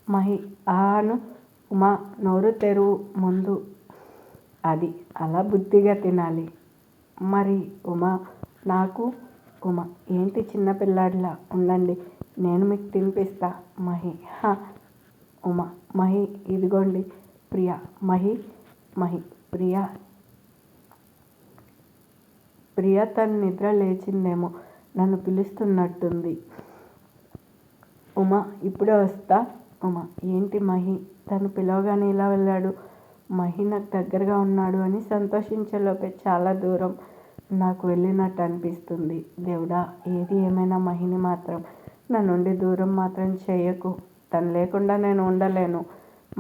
మహి ఆను ఉమా నోరు తెరువు ముందు. అది అలా బుద్ధిగా తినాలి. మరి ఉమా నాకు ఉమా ఏంటి చిన్నపిల్లాడిలా ఉండండి, నేను మీకు తినిపిస్తా. మహి ఉమా మహి ఇదిగోండి ప్రియా. మహి ప్రియా తను నిద్ర లేచిందేమో, నన్ను పిలుస్తున్నట్టుంది. ఉమా ఇప్పుడే వస్తా. ఉమా ఏంటి మహి, తను పిలవగానే ఇలా వెళ్ళాడు. మహి నాకు దగ్గరగా ఉన్నాడు అని సంతోషించేలోపే చాలా దూరం నాకు వెళ్ళినట్టు అనిపిస్తుంది. దేవుడా, ఏది ఏమైనా మహిని మాత్రం నా నుండి దూరం మాత్రం చేయకు. తను లేకుండా నేను ఉండలేను.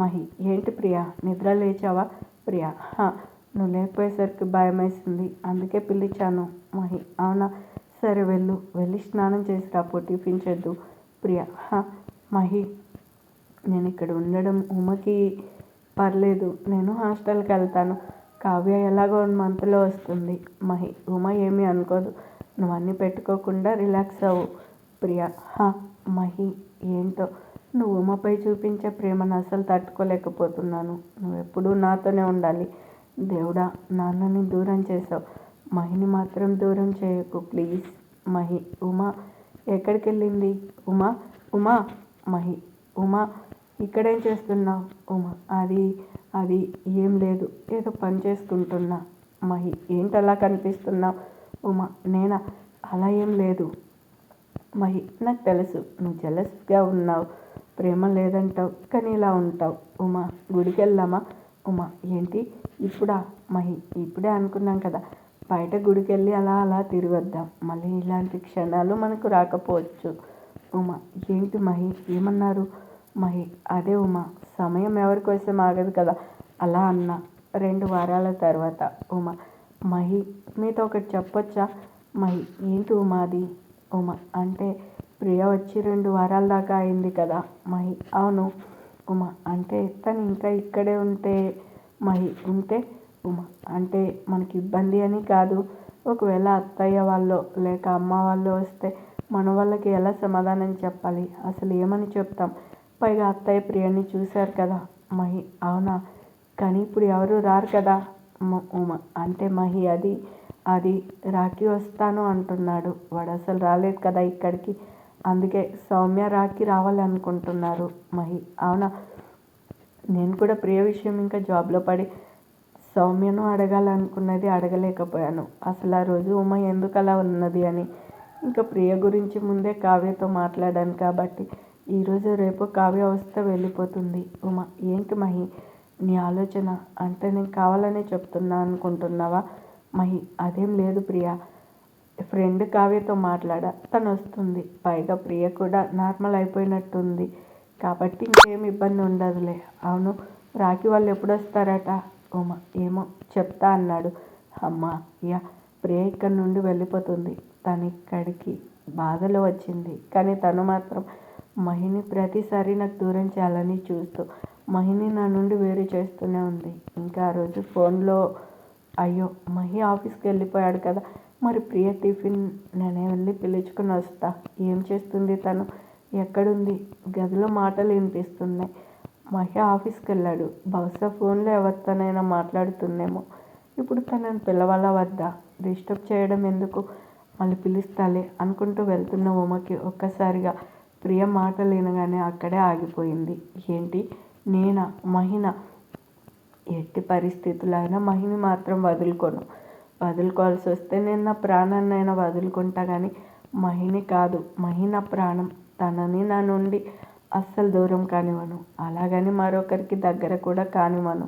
మహి ఏంటి ప్రియా, నిద్ర లేచావా? ప్రియా నువ్వు లేకపోయేసరికి భయం వేసింది, అందుకే పిలిచాను. మహి అవునా, సరే వెళ్ళి స్నానం చేసి రాపో, టిఫిన్ చేద్దు. ప్రియా మహి నేను ఇక్కడ ఉండడం ఉమకి పర్లేదు, నేను హాస్టల్కి వెళ్తాను. కావ్య ఎలాగో 1 మంత్లో వస్తుంది. మహి ఉమ ఏమీ అనుకోదు, నువ్వు అన్నీ పెట్టుకోకుండా రిలాక్స్ అవ్వు. ప్రియా మహి ఏంటో నువ్వు ఉమపై చూపించే ప్రేమను అసలు తట్టుకోలేకపోతున్నాను. నువ్వు ఎప్పుడూ నాతోనే ఉండాలి. దేవుడా, నాన్నని దూరం చేసావు, మహిని మాత్రం దూరం చేయకు ప్లీజ్. మహి ఉమా ఎక్కడికి వెళ్ళింది? ఉమా మహి ఉమా ఇక్కడేం చేస్తున్నావు? ఉమా అది ఏం లేదు, ఏదో పని చేసుకుంటున్నా. మహి ఏంటలా కనిపిస్తున్నావు? ఉమా నేనా, అలా ఏం లేదు. మహి నాకు తెలుసు, నువ్వు జెలస్గా ఉన్నావు, ప్రేమ లేదంటావు, కానీ ఇలా ఉంటావు. ఉమా గుడికి వెళ్దామా? ఉమా ఏంటి ఇప్పుడా? మహి ఇప్పుడే అనుకున్నాం కదా, బయట గుడికి వెళ్ళి అలా తిరిగొద్దాం. మళ్ళీ ఇలాంటి క్షణాలు మనకు రాకపోవచ్చు. ఉమా ఏంటి మహి, ఏమన్నారు? మహి అదే ఉమా, సమయం ఎవరి కోసం ఆగదు కదా, అలా అన్నా. 2 వారాల తర్వాత. ఉమా మహి మీతో ఒకటి చెప్పొచ్చా? మహి ఏంటి ఉమా అది? ఉమా అంటే ప్రియ వచ్చి 2 వారాల దాకా అయింది కదా. మహి అవును. ఉమా అంటే తను ఇంకా ఇక్కడే ఉంటే. మహి ఉంటే? ఉమా అంటే మనకి ఇబ్బంది అని కాదు, ఒకవేళ అత్తయ్య వాళ్ళు లేక అమ్మ వాళ్ళు వస్తే మన వాళ్ళకి ఎలా సమాధానం చెప్పాలి, అసలు ఏమని చెప్తాం? పైగా అత్తయ్య ప్రియని చూశారు కదా. మహి అవునా, కానీ ఇప్పుడు ఎవరు రారు కదా. ఉమా అంటే మహి అది రాఖీ వస్తాను అంటున్నాడు, వాడు అసలు రాలేదు కదా ఇక్కడికి, అందుకే సౌమ్య రాఖీ రావాలనుకుంటున్నారు. మహి అవునా, నేను కూడా ప్రియ విషయం ఇంకా జాబ్లో పడి సౌమ్యను అడగాలనుకున్నది అడగలేకపోయాను. అసలు ఆ రోజు ఉమ ఎందుకు అలా ఉన్నది అని. ఇంకా ప్రియ గురించి ముందే కావ్యతో మాట్లాడాను కాబట్టి ఈరోజు రేపు కావ్య వస్తే వెళ్ళిపోతుంది. ఉమ ఏంటి మహి నీ ఆలోచన, అంటే నేను కావాలనే చెప్తున్నా అనుకుంటున్నావా? మహి అదేం లేదు ప్రియ, ఫ్రెండ్ కావ్యతో మాట్లాడా, తను వస్తుంది. పైగా ప్రియ కూడా నార్మల్ అయిపోయినట్టుంది కాబట్టి ఇంకేం ఇబ్బంది ఉండదులే. అవును, రాఖీ వాళ్ళు ఎప్పుడు వస్తారట? ఉమ ఏమో చెప్తా అన్నాడు. అమ్మయ్య, ప్రియ ఇక్కడి నుండి వెళ్ళిపోతుంది. తను ఇక్కడికి బాధలో వచ్చింది, కానీ తను మాత్రం మహిని ప్రతిసారి నాకు దూరం చేయాలని చూస్తూ మహిని నా నుండి వేరు చేస్తూనే ఉంది. ఇంకా ఆ రోజు ఫోన్లో అయ్యో మహి ఆఫీస్కి వెళ్ళిపోయాడు కదా, మరి ప్రియ టిఫిన్ నేనే వెళ్ళి పిలుచుకుని వస్తా. ఏం చేస్తుంది తను, ఎక్కడుంది? గదిలో మాటలు వినిపిస్తున్నాయి. మహి ఆఫీస్కి వెళ్ళాడు, బహుశా ఫోన్లో ఎవరితోనైనా మాట్లాడుతుందేమో. ఇప్పుడు తనని పిలవాలా వద్దా, డిస్టర్బ్ చేయడం ఎందుకు, మళ్ళీ పిలుస్తాలే అనుకుంటూ వెళ్తున్న ఉమకి ఒక్కసారిగా ప్రియ మాటలు వినగానే అక్కడే ఆగిపోయింది. ఏంటి నేనా, మహిన? ఎట్టి పరిస్థితుల్లో అయినా మహిని మాత్రం వదులుకోవాల్సి వస్తే నేను నా ప్రాణాన్నైనా వదులుకుంటా, కానీ మహిని కాదు. మహి నా ప్రాణం, తనని నా నుండి అస్సలు దూరం కానివ్వను, అలాగని మరొకరికి దగ్గర కూడా కానివ్వను.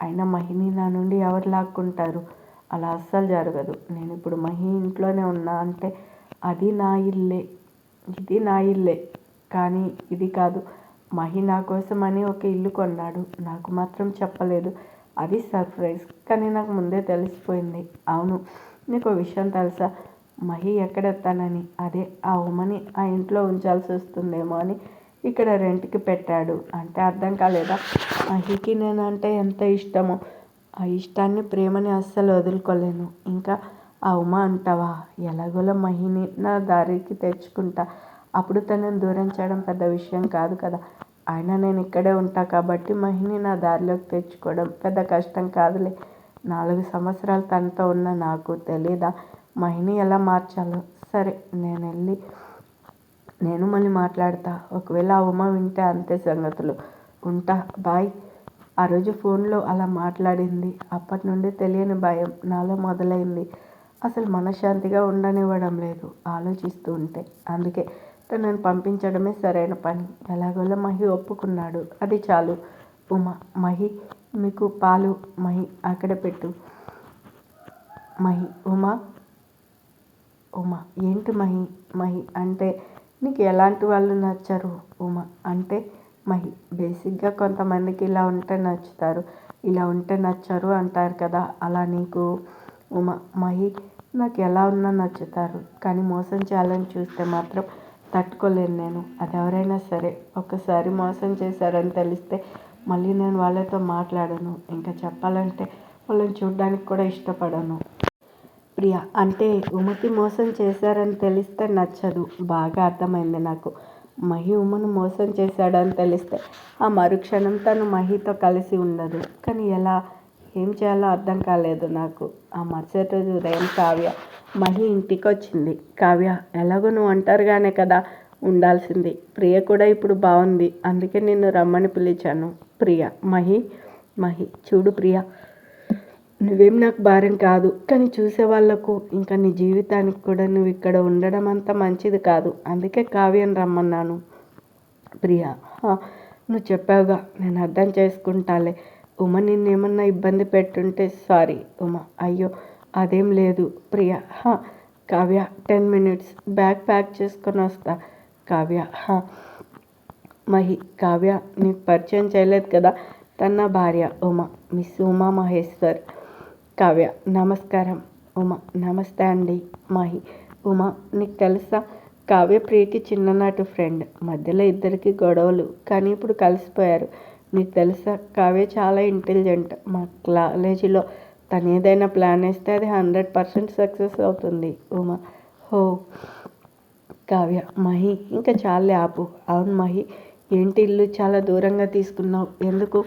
అయినా మహిని నా నుండి ఎవరు లాక్కుంటారు, అలా అస్సలు జరగదు. నేను ఇప్పుడు మహి ఇంట్లోనే ఉన్నా అంటే అది నా ఇల్లే, ఇది నా ఇల్లే, కానీ ఇది కాదు. మహి నా కోసం అని ఒక ఇల్లు కొన్నాడు, నాకు మాత్రం చెప్పలేదు, అది సర్ప్రైజ్. కానీ నాకు ముందే తెలిసిపోయింది. అవును, నీకు విషయం తెలుసా, మహి ఎక్కడెత్తానని, అదే ఆ ఉమని ఆ ఇంట్లో ఉంచాల్సి వస్తుందేమో అని ఇక్కడ రెంట్కి పెట్టాడు. అంటే అర్థం కాలేదా? మహికి నేనంటే ఎంత ఇష్టమో, ఆ ఇష్టాన్ని ప్రేమని అస్సలు వదులుకోలేను. ఇంకా ఆ ఉమ అంటావా, ఎలాగోలా మహిని నా దారికి తెచ్చుకుంటా, అప్పుడు తనని దూరం చేయడం పెద్ద విషయం కాదు కదా. అయినా నేను ఇక్కడే ఉంటా కాబట్టి మహిని నా దారిలోకి తెచ్చుకోవడం పెద్ద కష్టం కాదులే. 4 సంవత్సరాలు తనతో ఉన్న నాకు తెలీదా మహిని ఎలా మార్చాలో? సరే నేను మళ్ళీ మాట్లాడతా. ఒకవేళ ఆ ఉమ వింటే అంతే సంగతులు. ఉంటా, బాయ్. ఆ రోజు ఫోన్లో అలా మాట్లాడింది. అప్పటి నుండి తెలియని భయం నాలో మొదలైంది. అసలు మనశ్శాంతిగా ఉండనివ్వడం లేదు ఆలోచిస్తూ ఉంటే. అందుకే తనని పంపించడమే సరైన పని. ఎలాగోలా మహి ఒప్పుకున్నాడు. అది చాలు. మహి, మీకు పాలు. మహి, అక్కడే పెట్టు. మహి, ఉమా ఏంటి మహి అంటే నీకు ఎలాంటి వాళ్ళు నచ్చరు? అంటే మహి, బేసిక్గా కొంతమందికి ఇలా ఉంటే నచ్చుతారు, ఇలా ఉంటే నచ్చరు అంటారు కదా, అలా నీకు? మహి, నాకు ఎలా ఉన్నా నచ్చుతారు, కానీ మోసం చేయాలని చూస్తే మాత్రం తట్టుకోలేను నేను. అది ఎవరైనా సరే. ఒక్కసారి మోసం చేశారని తెలిస్తే మళ్ళీ నేను వాళ్ళతో మాట్లాడను. ఇంకా చెప్పాలంటే వాళ్ళని చూడడానికి కూడా ఇష్టపడను. ప్రియా, అంటే ఉమకి మోసం చేశారని తెలిస్తే నచ్చదు. బాగా అర్థమైంది నాకు. మహి ఉమను మోసం చేశాడని తెలిస్తే ఆ మరుక్షణం తను మహితో కలిసి ఉండదు. కానీ ఎలా, ఏం చేయాలో అర్థం కాలేదు నాకు. ఆ మరుసటి రోజు ఉదయం కావ్య మహి ఇంటికి వచ్చింది. కావ్య, ఎలాగో నువ్వు ఒంటరిగానే కదా ఉండాల్సింది. ప్రియ కూడా ఇప్పుడు బాగుంది, అందుకే నిన్ను రమ్మని పిలిచాను. ప్రియ, మహి, చూడు ప్రియ, నువ్వేం నాకు భారం కాదు, కానీ చూసేవాళ్లకు ఇంకా నీ జీవితానికి కూడా నువ్వు ఇక్కడ ఉండడం అంత మంచిది కాదు. అందుకే కావ్యను రమ్మన్నాను. ప్రియా, నువ్వు చెప్పావుగా, నేను అర్థం చేసుకుంటాలే. ఉమ నిన్నేమన్నా ఇబ్బంది పెట్టుంటే సారీ. అయ్యో అదేం లేదు. Priya, Kavya 10 minutes, bag pack చేసుకొని వస్తా. కావ్య, మహి, కావ్య నీకు పరిచయం చేయలేదు కదా, తన భార్య మిస్ ఉమా మహేశ్వర్. కావ్య, నమస్కారం. నమస్తే అండి. మహి, నీకు తెలుసా, కావ్య ప్రియకి చిన్ననాటి ఫ్రెండ్. మధ్యలో ఇద్దరికి గొడవలు, కానీ ఇప్పుడు కలిసిపోయారు. నీకు తెలుసా, కావ్య చాలా ఇంటెలిజెంట్. మా కాలేజీలో తను ఏదైనా ప్లాన్ వేస్తే అది 100% సక్సెస్ అవుతుంది. హో. కావ్య, మహి, ఇంకా చాలే ఆపు. అవును మహి, ఏంటి ఇల్లు చాలా దూరంగా తీసుకున్నావు? ఎందుకు?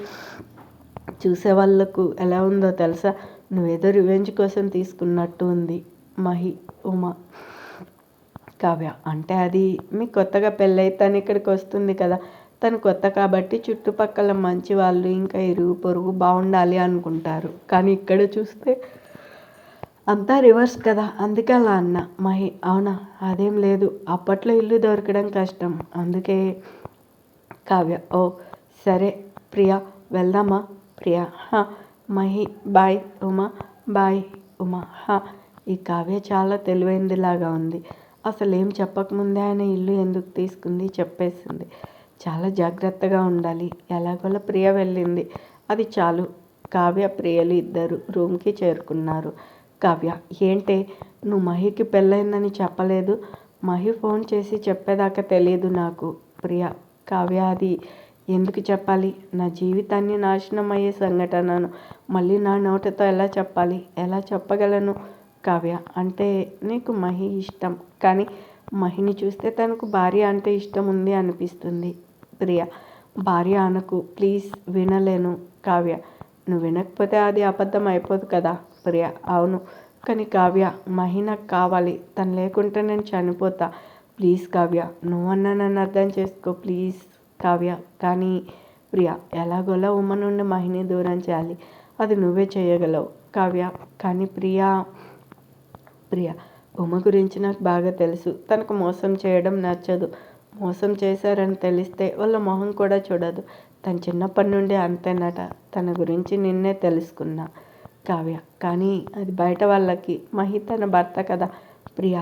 చూసే వాళ్ళకు ఎలా ఉందో తెలుసా, నువ్వేదో రివెంజ్ కోసం తీసుకున్నట్టు ఉంది. మహి, కావ్య, అంటే అది మీకు కొత్తగా పెళ్ళై తను ఇక్కడికి వస్తుంది కదా, తను కొత్త కాబట్టి చుట్టుపక్కల మంచి వాళ్ళు ఇంకా ఇరుగు పొరుగు బాగుండాలి అనుకుంటారు. కానీ ఇక్కడ చూస్తే అంతా రివర్స్ కదా, అందుకే అలా అన్నా. మహి, అవునా? అదేం లేదు, అప్పట్లో ఇల్లు దొరకడం కష్టం, అందుకే. కావ్య, ఓ సరే ప్రియా, వెళ్దామా? ప్రియా, మహి, బాయ్. బాయ్. ఈ కావ్య చాలా తెలివైందిలాగా ఉంది. అసలు ఏం చెప్పకముందే ఆయన ఇల్లు ఎందుకు తీసుకుంది? చెప్పేసింది. చాలా జాగ్రత్తగా ఉండాలి. ఎలాగోలా ప్రియ వెళ్ళింది, అది చాలు. కావ్య ప్రియలు ఇద్దరు రూమ్కి చేరుకున్నారు. కావ్య, ఏంటే నువ్వు మహికి పెళ్ళైందని చెప్పలేదు? మహి ఫోన్ చేసి చెప్పేదాకా తెలియదు నాకు. ప్రియ, కావ్య, అది ఎందుకు చెప్పాలి? నా జీవితాన్ని నాశనం అయ్యే సంఘటనను మళ్ళీ నా నోటితో ఎలా చెప్పాలి? ఎలా చెప్పగలను? కావ్య, అంటే నీకు మహి ఇష్టం, కానీ మహిని చూస్తే తనకు భార్య అంటే ఇష్టం ఉంది అనిపిస్తుంది. ప్రియ, భార్య అనకు ప్లీజ్, వినలేను. కావ్య, నువ్వు వినకపోతే అది అబద్ధం అయిపోదు కదా. ప్రియ, అవును, కానీ కావ్య, మహి నాకు కావాలి. తను లేకుంటే నేను చనిపోతా. ప్లీజ్ కావ్య, నువ్వన్నా నన్ను అర్థం చేసుకో ప్లీజ్. కావ్య, కానీ. ప్రియ, ఎలాగోలా ఉమ్మ నుండి మహిని దూరం చేయాలి, అది నువ్వే చేయగలవు. కావ్య, కానీ ప్రియ, ఉమ గురించి నాకు బాగా తెలుసు. తనకు మోసం చేయడం నచ్చదు. మోసం చేశారని తెలిస్తే వాళ్ళ మొహం కూడా చూడదు. తను చిన్నప్పటి నుండి అంతేనట. తన గురించి నిన్నే తెలుసుకున్నా. కావ్య, కానీ అది బయట వాళ్ళకి. మహి తన భర్త కదా. ప్రియ,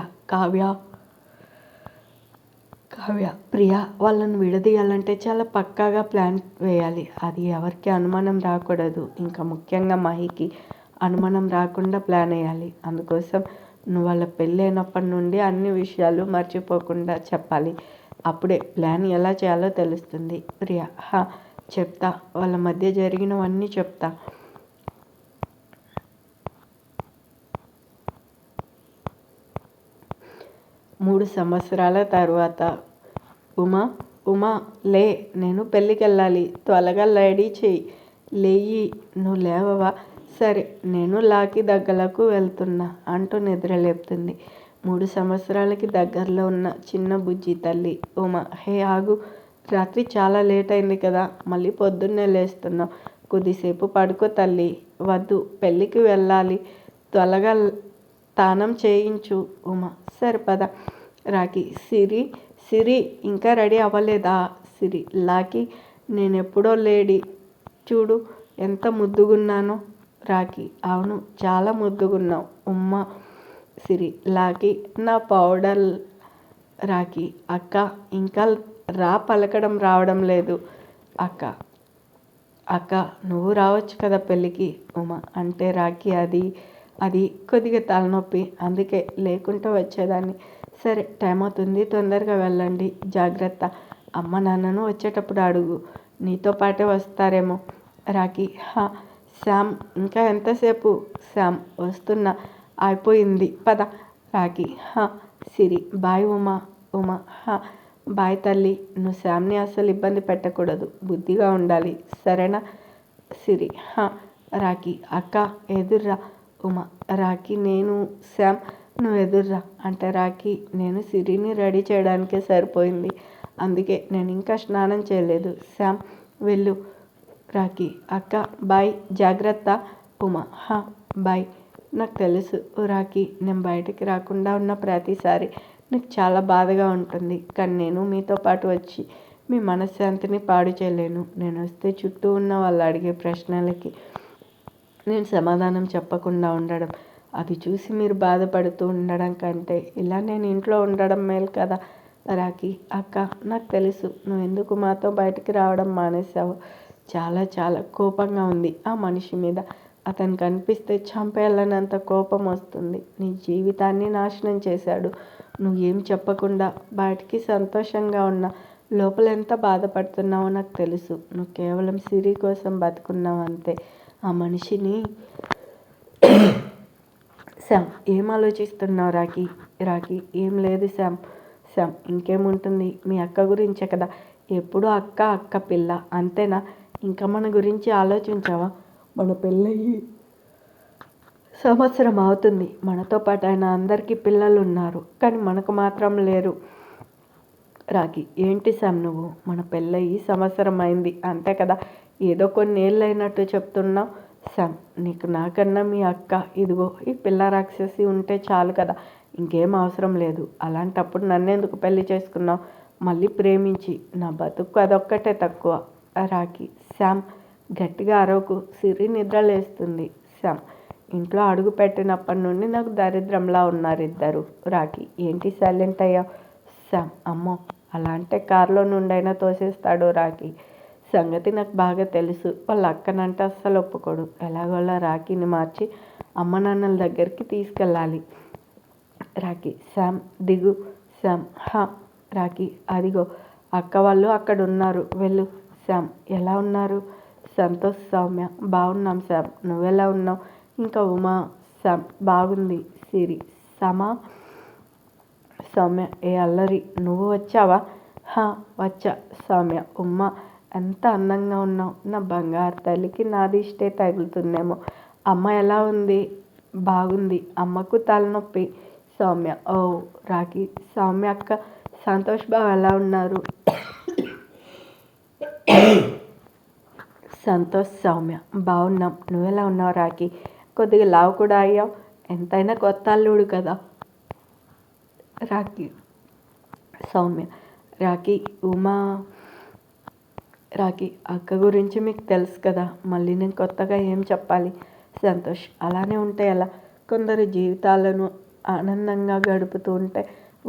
ప్రియ, వాళ్ళను విడదీయాలంటే చాలా పక్కాగా ప్లాన్ వేయాలి. అది ఎవరికి అనుమానం రాకూడదు. ఇంకా ముఖ్యంగా మహికి అనుమానం రాకుండా ప్లాన్ వేయాలి. అందుకోసం నువ్వు వాళ్ళ పెళ్ళి అయినప్పటి నుండి అన్ని విషయాలు మర్చిపోకుండా చెప్పాలి. అప్పుడే ప్లాన్ ఎలా చేయాలో తెలుస్తుంది. ప్రియ, చెప్తా. వాళ్ళ మధ్య జరిగినవన్నీ చెప్తా. 3 సంవత్సరాల తర్వాత. ఉమా లే, నేను పెళ్ళికెళ్ళాలి, త్వరగా రెడీ చెయ్యి. లేయి, నువ్వు లేవవా? సరే, నేను లాకి దగ్గరకు వెళ్తున్నా అంటూ నిద్రలేపుతుంది. 3 సంవత్సరాలకి దగ్గరలో ఉన్న చిన్న బుజ్జి తల్లి ఉమా. హే ఆగు, రాత్రి చాలా లేట్ అయింది కదా, మళ్ళీ పొద్దున్నే లేస్తున్నావు. కొద్దిసేపు పడుకో తల్లి. వద్దు, పెళ్ళికి వెళ్ళాలి, త్వరగా తానం చేయించు ఉమా. సరే పద. రాకి. సిరి ఇంకా రెడీ అవ్వలేదా? సిరి. లాకి, నేనెప్పుడో లేడీ. చూడు ఎంత ముద్దుగున్నానో. రాకి. అవును, చాలా ముద్దుగున్నావు ఉమ్మా. సిరి. లాకి, నా పౌడర్. రాకి. అక్క, ఇంకా పలకడం రావడం లేదు. అక్క నువ్వు రావచ్చు కదా పెళ్ళికి ఉమా. అంటే రాకి అది కొద్దిగా తలనొప్పి, అందుకే లేకుంటే వచ్చేదాన్ని. సరే, టైం అవుతుంది, తొందరగా వెళ్ళండి, జాగ్రత్త. అమ్మ నాన్నను వచ్చేటప్పుడు అడుగు, నీతో పాటే వస్తారేమో. రాకి. శామ్, ఇంకా ఎంతసేపు? శామ్, వస్తున్నా, అయిపోయింది, పద. రాకి. సిరి. బాయ్ ఉమా. బాయ్ తల్లి. నువ్వు శామ్ని అస్సలు ఇబ్బంది పెట్టకూడదు, బుద్ధిగా ఉండాలి, సరేనా? సిరి. రాకి. అక్క ఎదుర్రా ఉమా. రాకి. నేను శామ్, నువ్వు ఎదుర్రా అంటే రాకి. నేను సిరిని రెడీ చేయడానికే సరిపోయింది, అందుకే నేను ఇంకా స్నానం చేయలేదు. శామ్, వెళ్ళు. రాకి. అక్క బాయ్, జాగ్రత్త ఉమా. బాయ్. నాకు తెలుసు రాకి, నేను బయటికి రాకుండా ఉన్న ప్రతిసారి నీకు చాలా బాధగా ఉంటుంది, కానీ నేను మీతో పాటు వచ్చి మీ మనశ్శాంతిని పాడు చేయలేను. నేను వస్తే చుట్టూ ఉన్న వాళ్ళు అడిగే ప్రశ్నలకి నేను సమాధానం చెప్పకుండా ఉండడం, అది చూసి మీరు బాధపడుతూ ఉండడం కంటే ఇలా నేను ఇంట్లో ఉండడం మేలు కదా. రాకి. అక్క నాకు తెలుసు నువ్వు ఎందుకు మాతో బయటికి రావడం మానేశావు. చాలా చాలా కోపంగా ఉంది ఆ మనిషి మీద. అతను కనిపిస్తే చంపేయాలన్నంత కోపం వస్తుంది. నీ జీవితాన్ని నాశనం చేశాడు. నువ్వేం చెప్పకుండా బయటికి సంతోషంగా ఉన్నా లోపల ఎంత బాధపడుతున్నావో నాకు తెలుసు. నువ్వు కేవలం సిరి కోసం బతుకున్నావు అంతే. ఆ మనిషిని. శామ్, ఏం ఆలోచిస్తున్నావు రాకి? రాకి. ఏం లేదు శామ్. శామ్, ఇంకేముంటుంది, మీ అక్క గురించే కదా, ఎప్పుడూ అక్క పిల్ల అంతేనా? ఇంకా మన గురించి ఆలోచించావా? మన పెళ్ళయి సంవత్సరం అవుతుంది, మనతో పాటు ఆయన అందరికీ పిల్లలు ఉన్నారు, కానీ మనకు మాత్రం లేరు. రాకి. ఏంటి శామ్ నువ్వు? మన పెళ్ళయి సంవత్సరం అయింది అంతే కదా, ఏదో కొన్ని ఏళ్ళు అయినట్టు చెప్తున్నావు. శామ్, నీకు నాకన్నా మీ అక్క, ఇదిగో ఈ పిల్ల రాక్షసి ఉంటే చాలు కదా, ఇంకేం అవసరం లేదు. అలాంటప్పుడు నన్నెందుకు పెళ్లి చేసుకున్నావు? మళ్ళీ ప్రేమించి నా బతుకు అదొక్కటే తక్కువ. రాకి. శామ్, గట్టిగా అరవకు, సిరి నిద్రలేస్తుంది. శామ్, ఇంట్లో అడుగు పెట్టినప్పటి నుండి నాకు దరిద్రంలా ఉన్నారు ఇద్దరు. రాకి. ఏంటి సైలెంట్ అయ్యావు? శామ్, అమ్మో, అలా అంటే కారులో నుండైనా తోసేస్తాడు రాకి. సంగతి నాకు బాగా తెలుసు, వాళ్ళ అక్కనంటే అస్సలు ఒప్పుకోడు. ఎలాగోలా రాకీని మార్చి అమ్మ నాన్నల దగ్గరికి తీసుకెళ్ళాలి. రాకి. శామ్ దిగు. శామ్. రాకి. అదిగో అక్క వాళ్ళు అక్కడ ఉన్నారు, వెళ్ళు. శామ్, ఎలా ఉన్నారు? సంతోష్, సౌమ్య. బాగున్నాం శామ్, నువ్వెలా ఉన్నావు? ఇంకా ఉమా. శామ్, బాగుంది. సిరి. సౌమ్య. ఏ అల్లరి, నువ్వు వచ్చావా? వచ్చా. సౌమ్య. ఉమ్మా, ఎంత అందంగా ఉన్నావు, నా బంగారు తల్లికి నాది ఇష్టే తగులుతుందేమో. అమ్మ ఎలా ఉంది? బాగుంది, అమ్మకు తలనొప్పి. సౌమ్య. ఓ. రాకి. సౌమ్య అక్క, సంతోష్ బావ ఎలా ఉన్నారు? సంతోష్. సౌమ్య. బాగున్నాం, నువ్వెలా ఉన్నావు రాకి? కొద్దిగా లావు కూడా అయ్యావు, ఎంతైనా కొత్త అల్లుడు కదా. రాకి. సౌమ్య. రాకి. ఉమా. రాకి. అక్క గురించి మీకు తెలుసు కదా, మళ్ళీ నేను కొత్తగా ఏం చెప్పాలి? సంతోష్. అలానే ఉంటే ఎలా? కొందరు జీవితాలను ఆనందంగా గడుపుతూ ఉంటే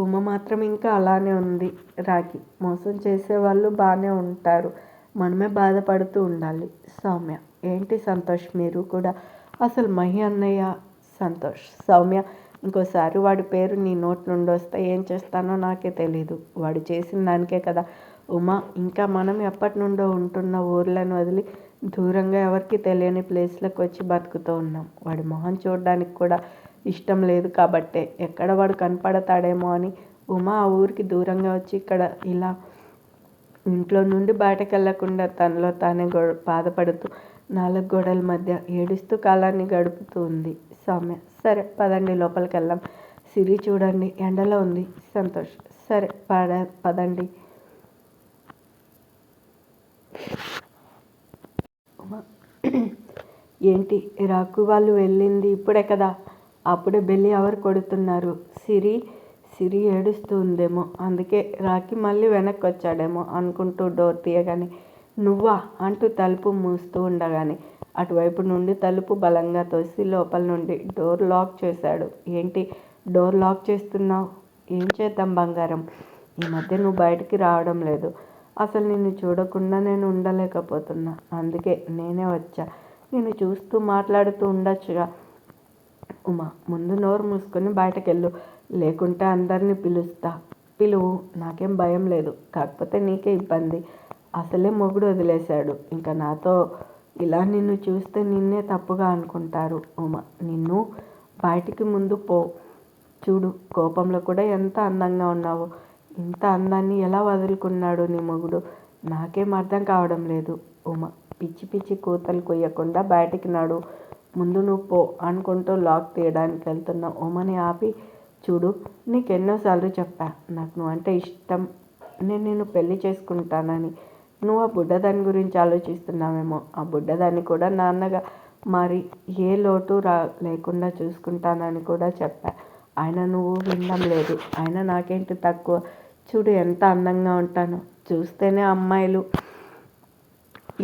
ఉమ మాత్రం ఇంకా అలానే ఉంది. రాకి. మోసం చేసేవాళ్ళు బాగానే ఉంటారు, మనమే బాధపడుతూ ఉండాలి. సౌమ్య. ఏంటి సంతోష్ మీరు కూడా? అసలు మహి అన్నయ్య. సంతోష్. సౌమ్య. ఇంకోసారి వాడి పేరు నీ నోటి నుండి వస్తే ఏం చేస్తానో నాకే తెలీదు. వాడు చేసిన దానికే కదా ఉమా. ఇంకా మనం ఎప్పటి నుండో ఉంటున్న ఊర్లను వదిలి దూరంగా ఎవరికి తెలియని ప్లేస్లకు వచ్చి బతుకుతూ ఉన్నాం. వాడి మొహం చూడడానికి కూడా ఇష్టం లేదు కాబట్టే ఎక్కడ వాడు కనపడతాడేమో అని ఉమా ఆ ఊరికి దూరంగా వచ్చి ఇక్కడ ఇలా ఇంట్లో నుండి బయటకు వెళ్లకుండా తనలో తానే బాధపడుతూ 4 గోడల మధ్య ఏడుస్తూ కాలాన్ని గడుపుతూ ఉంది సౌమ్య. సరే పదండి, లోపలికి వెళ్దాం. సిరి చూడండి ఎండలో ఉంది. సంతోష్ సరే పదండి. ఏంటి రాకు వాళ్ళు వెళ్ళింది ఇప్పుడే కదా? అప్పుడే బెల్లి ఎవరు కొడుతున్నారు? సిరి ఏడుస్తూ ఉందేమో, అందుకే రాకి మళ్ళీ వెనక్కి వచ్చాడేమో అనుకుంటూ డోర్ తీయగానే నువ్వా అంటూ తలుపు మూస్తూ ఉండగానే అటువైపు నుండి తలుపు బలంగా తోసి లోపల నుండి డోర్ లాక్ చేశాడు. ఏంటి డోర్ లాక్ చేస్తున్నావు? ఏం చేద్దాం బంగారం, ఈ మధ్య నువ్వు బయటికి రావడం లేదు. అసలు నిన్ను చూడకుండా నేను ఉండలేకపోతున్నా. అందుకే నేనే వచ్చా. నిన్ను చూస్తూ మాట్లాడుతూ ఉండొచ్చుగా. ఉమా ముందు నోరు మూసుకొని బయటకెళ్ళు, లేకుంటే అందరినీ పిలుస్తా. పిలువు, నాకేం భయం లేదు. కాకపోతే నీకే ఇబ్బంది. అసలే మొగుడు వదిలేశాడు. ఇంకా నాతో ఇలా నిన్ను చూస్తే నిన్నే తప్పుగా అనుకుంటారు. ఉమా నిన్ను బయటికి ముందు పో. చూడు కోపంలో కూడా ఎంత అందంగా ఉన్నావో. ఇంత అందాన్ని ఎలా వదులుకున్నాడు నీ మొగుడు? నాకేం అర్థం కావడం లేదు. ఉమా పిచ్చి పిచ్చి కూతలు కొయ్యకుండా బయటికి నాడు, ముందు నువ్వు పో అనుకుంటూ లాక్ తీయడానికి వెళ్తున్న ఉమని ఆపి, చూడు నీకెన్నోసార్లు చెప్పా నాకు నువ్వంటే ఇష్టం, నేను నిన్ను పెళ్లి చేసుకుంటానని. నువ్వు ఆ బుడ్డదాని గురించి ఆలోచిస్తున్నావేమో. ఆ బుడ్డదాన్ని కూడా నాన్నగా మరి ఏ లోటు లేకుండా చూసుకుంటానని కూడా చెప్పా. ఆయన నువ్వు వినడం లేదు. అయినా నాకేంటి తక్కువ? చూడు ఎంత అందంగా ఉంటానో. చూస్తేనే అమ్మాయిలు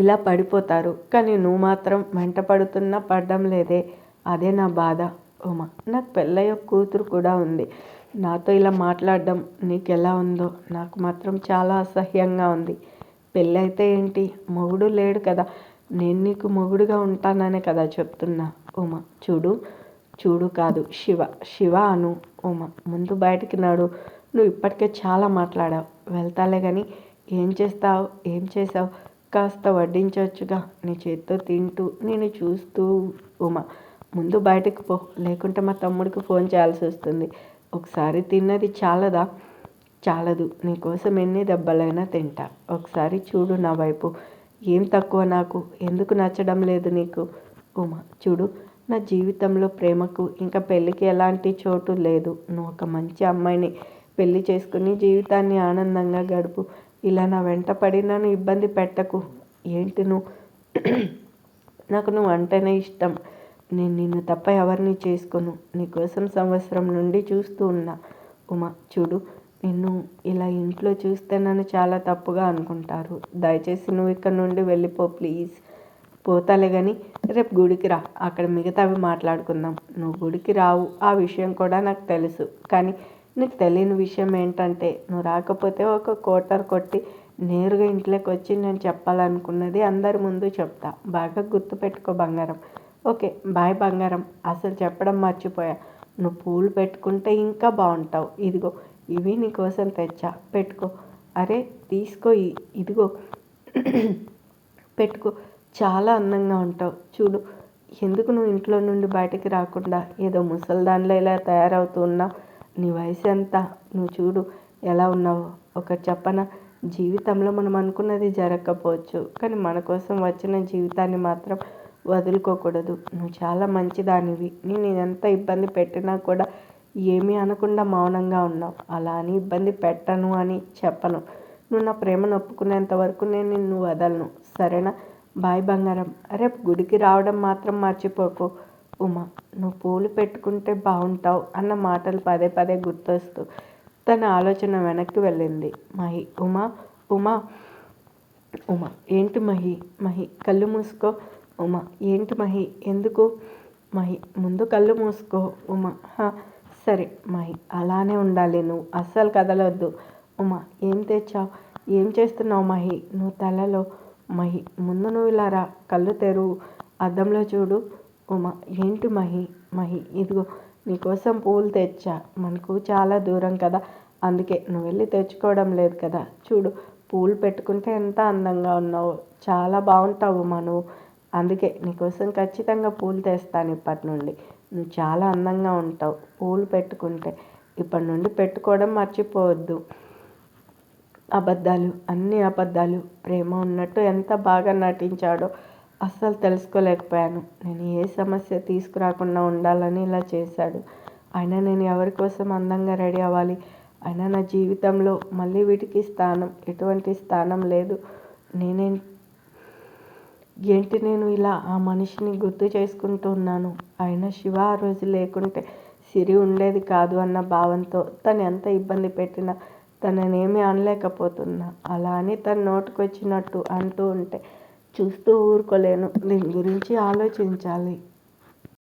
ఇలా పడిపోతారు, కానీ నువ్వు మాత్రం వెంట పడుతున్నా పడడం లేదే. అదే నా బాధ. ఉమా నాకు పెళ్ళయ్య కూతురు కూడా ఉంది. నాతో ఇలా మాట్లాడడం నీకెలా ఉందో నాకు మాత్రం చాలా అసహ్యంగా ఉంది. పెళ్ళైతే ఏంటి, మొగుడు లేడు కదా. నేను నీకు మొగుడుగా ఉంటాననే కదా చెప్తున్నా. ఉమా చూడు కాదు శివ అను. ఉమా ముందు బయటికి నాడు. నువ్వు ఇప్పటికే చాలా మాట్లాడావు. వెళ్తాలే కానీ ఏం చేసావు? కాస్త వడ్డించవచ్చుగా. నీ చేత్తో తింటూ నేను చూస్తూ. ఉమా ముందు బయటకు పో, లేకుంటే మా తమ్ముడికి ఫోన్ చేయాల్సి వస్తుంది. ఒకసారి తిన్నది చాలదా? చాలదు. నీకోసం ఎన్ని దెబ్బలైనా తింటా. ఒకసారి చూడు నా వైపు. ఏం తక్కువ నాకు? ఎందుకు నచ్చడం లేదు నీకు? ఉమా చూడు, నా జీవితంలో ప్రేమకు ఇంకా పెళ్ళికి ఎలాంటి చోటు లేదు. నువ్వు ఒక మంచి అమ్మాయిని పెళ్లి చేసుకుని జీవితాన్ని ఆనందంగా గడుపు. ఇలా నా వెంట పడి నన్ను ఇబ్బంది పెట్టకు. ఏంటి నాకు నువ్వు అంటేనే ఇష్టం. నేను నిన్ను తప్ప ఎవరిని చేసుకోను. నీకోసం సంవత్సరం నుండి చూస్తూ ఉన్నా. ఉమా చూడు, నిన్ను ఇలా ఇంట్లో చూస్తే నన్ను చాలా తప్పుగా అనుకుంటారు. దయచేసి నువ్వు ఇక్కడ నుండి వెళ్ళిపో ప్లీజ్. పోతాలే కానీ రేపు గుడికి రా, అక్కడ మిగతావి మాట్లాడుకుందాం. నువ్వు గుడికి రావు, ఆ విషయం కూడా నాకు తెలుసు. కానీ నీకు తెలియని విషయం ఏంటంటే, నువ్వు రాకపోతే ఒక కోటర్ కొట్టి నేరుగా ఇంట్లోకి వచ్చి నేను చెప్పాలనుకున్నది అందరి ముందు చెప్తా. బాగా గుర్తుపెట్టుకో బంగారం. ఓకే బాయ్ బంగారం. అసలు చెప్పడం మర్చిపోయా, నువ్వు పూలు పెట్టుకుంటే ఇంకా బాగుంటావు. ఇదిగో ఇవి నీకోసం తెచ్చా, పెట్టుకో. అరే తీసుకో, ఇదిగో పెట్టుకో. చాలా అందంగా ఉంటావు. చూడు, ఎందుకు నువ్వు ఇంట్లో నుండి బయటికి రాకుండా ఏదో ముసల్దానిలో ఇలా తయారవుతూ ఉన్నావు? నీ వయసు ఎంత? నువ్వు చూడు ఎలా ఉన్నావో. ఒకటి చెప్పనా, జీవితంలో మనం అనుకున్నది జరగకపోవచ్చు, కానీ మన కోసం వచ్చిన జీవితాన్ని మాత్రం వదులుకోకూడదు. నువ్వు చాలా మంచిదానివి. నేను ఎంత ఇబ్బంది పెట్టినా కూడా ఏమీ అనకుండా మౌనంగా ఉన్నావు. అలా అని ఇబ్బంది పెట్టను అని చెప్పను. నువ్వు నా ప్రేమను ఒప్పుకునేంత వరకు నేను నిన్ను వదలను, సరేనా? బాయ్ బంగారం. రేపు గుడికి రావడం మాత్రం మర్చిపోకు. ఉమా నువ్వు పూలు పెట్టుకుంటే బాగుంటావు అన్న మాటలు పదే పదే గుర్తొస్తూ తన ఆలోచన వెనక్కి వెళ్ళింది. ఉమా ఏంటి మహి కళ్ళు మూసుకో. ఉమా ఏంటి మహి, ఎందుకు? మహి ముందు కళ్ళు మూసుకో. ఉమా సరే మహి, అలానే ఉండాలి. నువ్వు అస్సలు కదలొద్దు. ఉమా ఏం తెచ్చావు? ఏం చేస్తున్నావు మహి నువ్వు తలలో? మహి ముందు నువ్వు ఇలా రా, కళ్ళు తెరువు, అద్దంలో చూడు. ఉమా ఏంటి మహి ఇదిగో నీకోసం పూలు తెచ్చా. మనకు చాలా దూరం కదా, అందుకే నువ్వు వెళ్ళి తెచ్చుకోవడం లేదు కదా. చూడు పూలు పెట్టుకుంటే ఎంత అందంగా ఉన్నావో. చాలా బాగుంటావు ఉమా నువ్వు. అందుకే నీకోసం ఖచ్చితంగా పూలు తెస్తాను ఇప్పటి నుండి. నువ్వు చాలా అందంగా ఉంటావు పూలు పెట్టుకుంటే. ఇప్పటి నుండి పెట్టుకోవడం మర్చిపోవద్దు. అబద్ధాలు, అన్ని అబద్ధాలు. ప్రేమ ఉన్నట్టు ఎంత బాగా నటించాడో అస్సలు తెలుసుకోలేకపోయాను. నేను ఏ సమస్య తీసుకురాకుండా ఉండాలని ఇలా చేశాడు. అయినా నేను ఎవరి కోసం అందంగా రెడీ అవ్వాలి? అయినా నా జీవితంలో మళ్ళీ వీటికి ఎటువంటి స్థానం లేదు. ఏంటి నేను ఇలా ఆ మనిషిని గుర్తు చేసుకుంటూ ఉన్నాను? అయినా శివ ఆ రోజు లేకుంటే సిరి ఉండేది కాదు అన్న భావంతో తను ఎంత ఇబ్బంది పెట్టినా తననేమీ అనలేకపోతున్నా. అలా అని తను నోటుకొచ్చినట్టు అంటూ ఉంటే చూస్తూ ఊరుకోలేను. దీని గురించి ఆలోచించాలి.